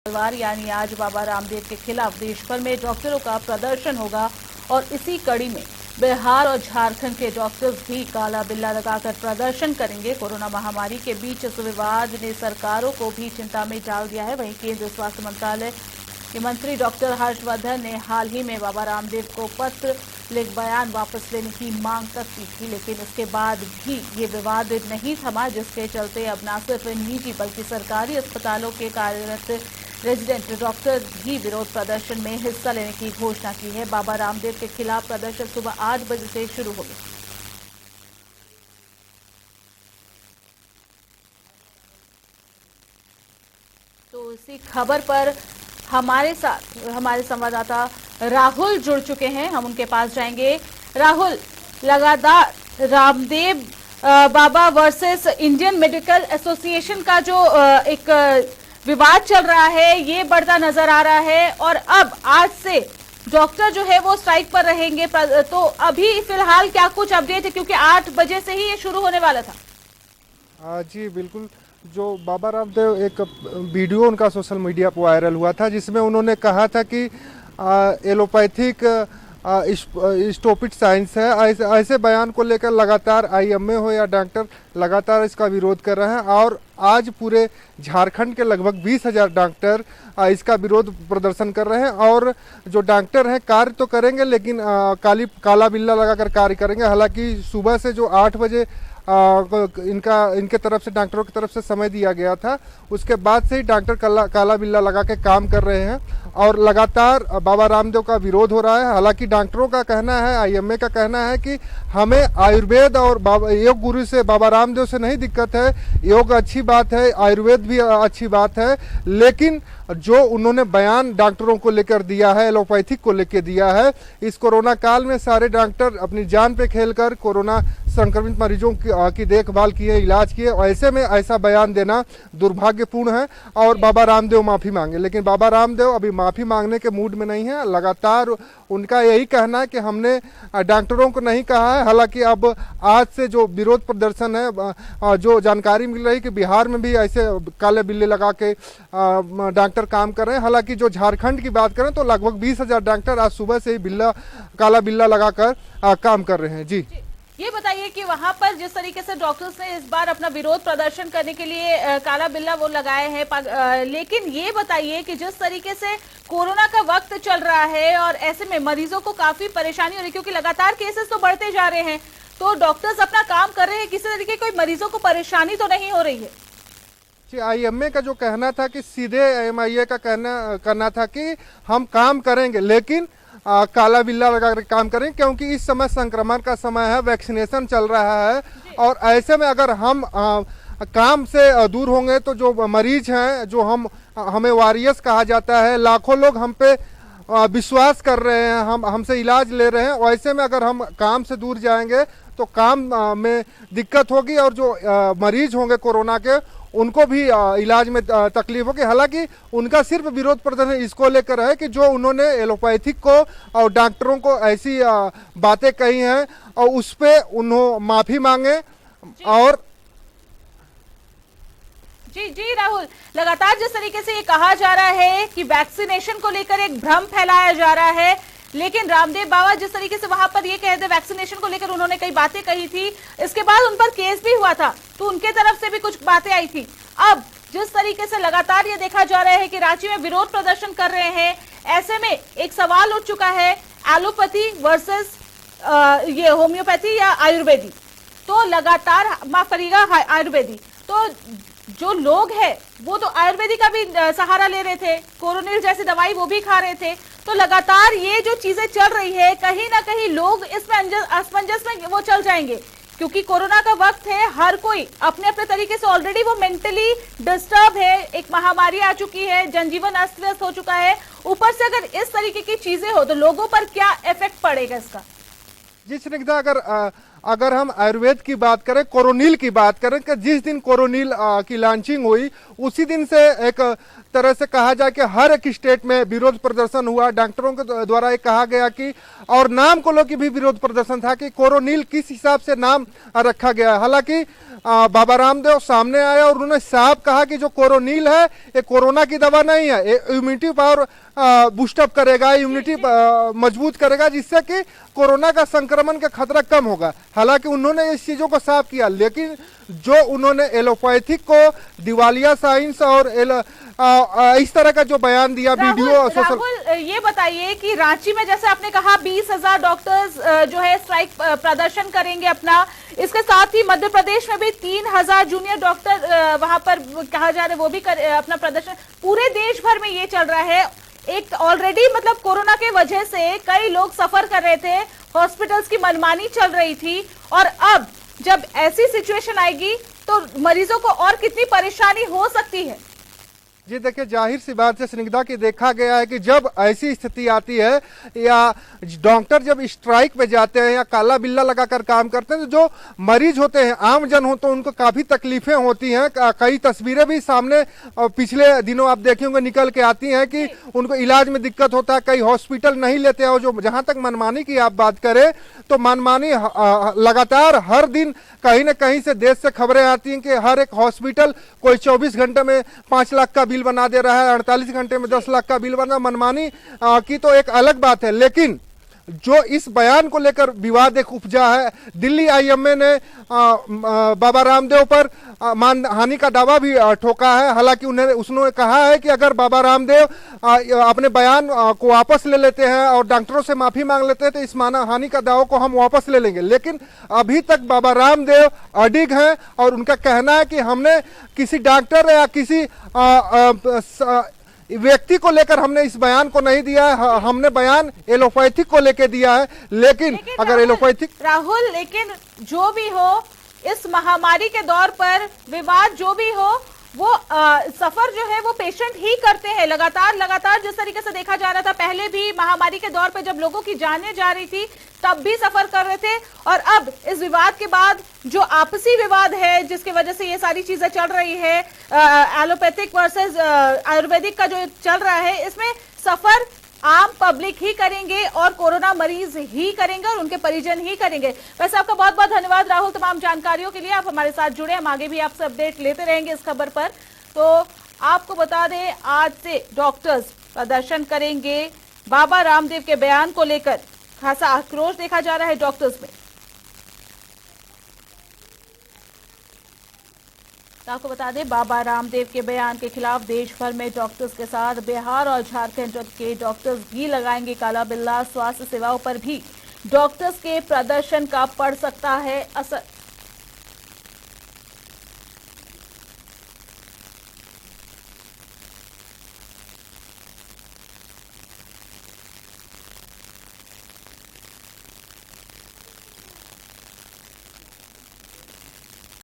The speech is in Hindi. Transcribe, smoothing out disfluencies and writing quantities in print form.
मंगलवार यानी आज बाबा रामदेव के खिलाफ देश भर में डॉक्टरों का प्रदर्शन होगा और इसी कड़ी में बिहार और झारखंड के डॉक्टर्स भी काला बिल्ला लगाकर प्रदर्शन करेंगे। कोरोना महामारी के बीच इस विवाद ने सरकारों को भी चिंता में डाल दिया है। वहीं केंद्रीय स्वास्थ्य मंत्रालय के मंत्री डॉक्टर हर्षवर्धन ने हाल ही में बाबा रामदेव को पत्र लिख बयान वापस लेने की मांग तक की थी, लेकिन इसके बाद भी ये विवाद नहीं थमा, जिसके चलते अब न सिर्फ निजी बल्कि सरकारी अस्पतालों के कार्यरत रेजिडेंट डॉक्टर भी विरोध प्रदर्शन में हिस्सा लेने की घोषणा की है। बाबा रामदेव के खिलाफ प्रदर्शन सुबह 8 बजे से शुरू होगा। तो इसी खबर पर हमारे साथ हमारे संवाददाता राहुल जुड़ चुके हैं, हम उनके पास जाएंगे। राहुल, लगातार Ramdev Baba versus Indian medical association का जो एक विवाद चल रहा है ये बढ़ता नजर आ रहा है और अब आज से डॉक्टर जो है वो स्ट्राइक पर रहेंगे। तो अभी फिलहाल क्या कुछ अपडेट है, क्योंकि 8 बजे से ही ये शुरू होने वाला था? जी बिल्कुल, जो बाबा रामदेव एक वीडियो उनका सोशल मीडिया पर वायरल हुआ था जिसमें उन्होंने कहा था कि एलोपैथिक स्टॉपिड साइंस है। ऐसे बयान को लेकर लगातार आईएमए हो या डॉक्टर लगातार इसका विरोध कर रहे हैं और आज पूरे झारखंड के लगभग 20,000 डॉक्टर इसका विरोध प्रदर्शन कर रहे हैं। और जो डॉक्टर हैं कार्य तो करेंगे लेकिन काला बिल्ला लगाकर कार्य करेंगे। हालांकि सुबह से जो 8 बजे इनके तरफ से डॉक्टरों की तरफ से समय दिया गया था, उसके बाद से ही डॉक्टर काला बिल्ला लगा के काम कर रहे हैं और लगातार बाबा रामदेव का विरोध हो रहा है। हालांकि डॉक्टरों का कहना है, आईएमए का कहना है कि हमें आयुर्वेद और योग गुरु से, बाबा रामदेव से नहीं दिक्कत है। योग अच्छी बात है, आयुर्वेद भी अच्छी बात है, लेकिन जो उन्होंने बयान डॉक्टरों को लेकर दिया है, एलोपैथिक को लेकर दिया है, इस कोरोना काल में सारे डॉक्टर अपनी जान पे खेलकर कोरोना संक्रमित मरीजों की देखभाल किए, इलाज किए। ऐसे में ऐसा बयान देना दुर्भाग्यपूर्ण है और बाबा रामदेव माफ़ी मांगे, लेकिन बाबा रामदेव अभी माफ़ी मांगने के मूड में नहीं है। लगातार उनका यही कहना है कि हमने डॉक्टरों को नहीं कहा है। हालांकि अब आज से जो विरोध प्रदर्शन है, जो जानकारी मिल रही कि बिहार में भी ऐसे काले बिल्ले लगा के डॉक्टर काम कर रहे हैं। हालांकि जो झारखंड की बात करें तो लगभग 20,000 डॉक्टर आज सुबह से ही काला बिल्ला लगाकर काम कर रहे हैं। जी, ये बताइए कि वहां पर जिस तरीके से डॉक्टर्स ने इस बार अपना विरोध प्रदर्शन करने के लिए काला बिल्ला वो लगाए हैं, लेकिन ये बताइए कि जिस तरीके से कोरोना का वक्त चल रहा है और ऐसे में मरीजों को काफी परेशानी हो रही है, क्योंकि लगातार केसेस तो बढ़ते जा रहे हैं, तो डॉक्टर्स अपना काम कर रहे हैं, किसी तरीके कोई मरीजों को परेशानी तो नहीं हो रही है? जी, आईएमए का जो कहना था कि सीधे एमआईए का कहना था कि हम काम करेंगे लेकिन काला बिल्ला लगाकर काम करें, क्योंकि इस समय संक्रमण का समय है, वैक्सीनेशन चल रहा है और ऐसे में अगर हम काम से दूर होंगे तो जो मरीज हैं, जो हमें वॉरियर्स कहा जाता है, लाखों लोग हम पे विश्वास कर रहे हैं, हमसे इलाज ले रहे हैं, वैसे में अगर हम काम से दूर जाएंगे तो काम में दिक्कत होगी और जो मरीज होंगे कोरोना के उनको भी इलाज में तकलीफ होगी। हालांकि उनका सिर्फ विरोध प्रदर्शन इसको लेकर है कि जो उन्होंने एलोपैथिक को और डॉक्टरों को ऐसी बातें कही हैं और उस पे उन्होंने माफी मांगे। और जी राहुल, लगातार जिस तरीके से ये कहा जा रहा है कि वैक्सीनेशन को लेकर एक भ्रम फैलाया जा रहा है, लेकिन रामदेव बाबा जिस तरीके से वहां पर ये कहते वैक्सीनेशन को लेकर उन्होंने कई बातें कही थी, इसके बाद उन पर केस भी हुआ था तो उनके तरफ से भी कुछ बातें आई थी। अब जिस तरीके से लगातार ये देखा जा रहा है कि रांची में विरोध प्रदर्शन कर रहे हैं, ऐसे में एक सवाल उठ चुका है एलोपैथी वर्सेस ये होम्योपैथी या आयुर्वेदी। तो लगातार माफ करिएगा, आयुर्वेदी, तो जो लोग हैं वो तो आयुर्वेदिक का भी सहारा ले रहे थे, कोरोनिल जैसी दवाई वो भी खा रहे थे। तो लगातार ये जो चीजें चल रही है, कहीं ना कहीं लोग इसमें असमंजस में वो चल जाएंगे, क्योंकि कोरोना का वक्त है, हर कोई अपने अपने तरीके से ऑलरेडी वो मेंटली डिस्टर्ब है, एक महामारी आ चुकी है, जनजीवन अस्त व्यस्त हो चुका है, ऊपर से अगर इस तरीके की चीजें हो तो लोगों पर क्या इफेक्ट पड़ेगा इसका? जी स्निग्धा, अगर हम आयुर्वेद की बात करें, कोरोनिल की बात करें कि जिस दिन कोरोनिल की लॉन्चिंग हुई उसी दिन से एक तरह से कहा जाए कि हर एक स्टेट में विरोध प्रदर्शन हुआ, डॉक्टरों के द्वारा एक कहा गया कि, और नाम को लेकर भी विरोध प्रदर्शन था कि कोरोनिल किस हिसाब से नाम रखा गया है। हालांकि बाबा रामदेव सामने आए और उन्होंने साफ कहा कि जो कोरोनिल है ये कोरोना की दवा नहीं है, ये इम्यूनिटी पावर बूस्टअप करेगा, इम्यूनिटी मजबूत करेगा, जिससे कि कोरोना का संक्रमण का खतरा कम होगा। हालांकि उन्होंने इस चीजों को साफ किया, लेकिन जो उन्होंने एलोपैथिक को दिवालिया साइंस और इस तरह का जो बयान दिया वीडियो राहुल, ये बताइए कि रांची में जैसे आपने कहा 20,000 डॉक्टर्स जो है स्ट्राइक प्रदर्शन करेंगे अपना, इसके साथ ही मध्य प्रदेश में भी 3,000 जूनियर डॉक्टर वहां पर कहा जा रहा है वो भी अपना प्रदर्शन, पूरे देश भर में ये चल रहा है। एक ऑलरेडी मतलब कोरोना के वजह से कई लोग सफर कर रहे थे, हॉस्पिटल्स की मनमानी चल रही थी, और अब जब ऐसी सिचुएशन आएगी तो मरीजों को और कितनी परेशानी हो सकती है। जी देखिए, जाहिर सी बात है स्निग्धा की, देखा गया है कि जब ऐसी स्थिति आती है या डॉक्टर जब स्ट्राइक पे जाते हैं या काला बिल्ला लगाकर काम करते हैं, तो जो मरीज होते हैं, आम जन हो, तो उनको काफी तकलीफें होती हैं। कई तस्वीरें भी सामने पिछले दिनों आप देखे होंगे निकल के आती हैं कि उनको इलाज में दिक्कत होता है, कई हॉस्पिटल नहीं लेते हैं। और जो जहां तक मनमानी की आप बात करें तो मनमानी लगातार हर दिन कहीं ना कहीं से देश से खबरें आती हैं कि हर एक हॉस्पिटल कोई 24 घंटे में 5 लाख का बिल बना दे रहा है, 48 घंटे में 10 लाख का बिल बना। मनमानी की तो एक अलग बात है, लेकिन जो इस बयान को लेकर विवाद एक उपजा है, दिल्ली आईएमए ने बाबा रामदेव पर मानहानि का दावा भी ठोका है। हालांकि उसने कहा है कि अगर बाबा रामदेव अपने बयान को वापस ले लेते हैं और डॉक्टरों से माफी मांग लेते हैं तो इस मानहानि का दावा को हम वापस ले लेंगे। लेकिन अभी तक बाबा रामदेव अडिग हैं और उनका कहना है कि हमने किसी डॉक्टर या किसी व्यक्ति को लेकर हमने इस बयान को नहीं दिया है, हमने बयान एलोपैथिक को लेकर दिया है। लेकिन अगर एलोपैथिक लेकिन जो भी हो, इस महामारी के दौर पर विवाद जो भी हो, वो सफर जो है वो पेशेंट ही करते हैं। लगातार जिस तरीके से देखा जा रहा था, पहले भी महामारी के दौर पर जब लोगों की जानें जा रही थी तब भी सफर कर रहे थे, और अब इस विवाद के बाद जो आपसी विवाद है जिसकी वजह से ये सारी चीजें चल रही है, एलोपैथिक वर्सेस आयुर्वेदिक का जो चल रहा है, इसमें सफर आम पब्लिक ही करेंगे और कोरोना मरीज ही करेंगे और उनके परिजन ही करेंगे। वैसे आपका बहुत बहुत धन्यवाद राहुल, तमाम जानकारियों के लिए। आप हमारे साथ जुड़े, हम आगे भी आपसे अपडेट लेते रहेंगे इस खबर पर। तो आपको बता दें, आज से डॉक्टर्स प्रदर्शन करेंगे। बाबा रामदेव के बयान को लेकर खासा आक्रोश देखा जा रहा है डॉक्टर्स में। आपको बता दें, बाबा रामदेव के बयान के खिलाफ देश भर में डॉक्टर्स के साथ बिहार और झारखंड के डॉक्टर्स भी लगाएंगे काला बिल्ला। स्वास्थ्य सेवाओं पर भी डॉक्टर्स के प्रदर्शन का पड़ सकता है असर।